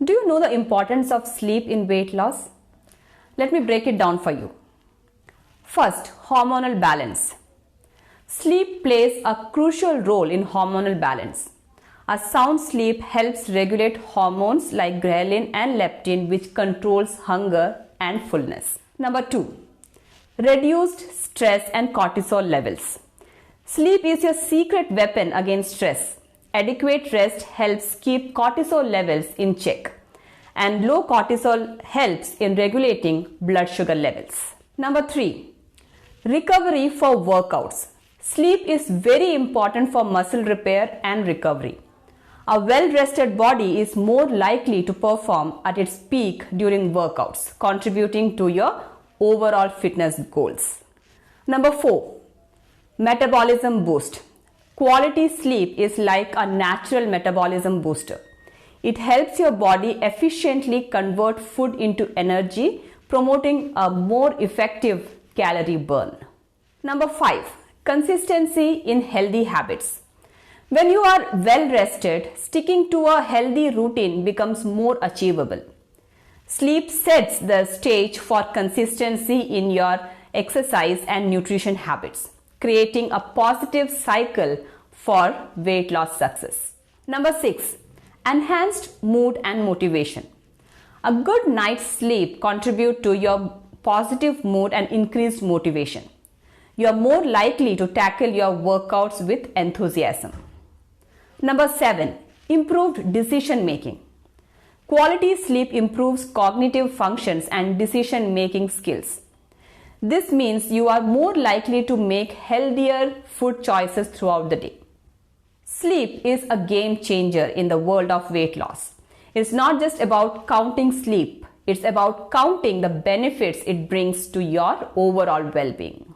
Do you know the importance of sleep in weight loss? Let me break it down for you. First, hormonal balance. Sleep plays a crucial role in hormonal balance. A sound sleep helps regulate hormones like ghrelin and leptin, which controls hunger and fullness. Number 2, reduced stress and cortisol levels. Sleep is your secret weapon against stress. Adequate rest helps keep cortisol levels in check, and low cortisol helps in regulating blood sugar levels. Number 3, recovery for workouts. Sleep is very important for muscle repair and recovery. A well-rested body is more likely to perform at its peak during workouts, contributing to your overall fitness goals. Number 4, metabolism boost. Quality sleep is like a natural metabolism booster. It helps your body efficiently convert food into energy, promoting a more effective calorie burn. Number 5, consistency in healthy habits. When you are well rested, sticking to a healthy routine becomes more achievable. Sleep sets the stage for consistency in your exercise and nutrition habits, creating a positive cycle for weight loss success. Number 6, enhanced mood and motivation. A good night's sleep contributes to your positive mood and increased motivation. You are more likely to tackle your workouts with enthusiasm. Number 7, improved decision making. Quality sleep improves cognitive functions and decision making skills. This means you are more likely to make healthier food choices throughout the day. Sleep is a game changer in the world of weight loss. It's not just about counting sleep, it's about counting the benefits it brings to your overall well-being.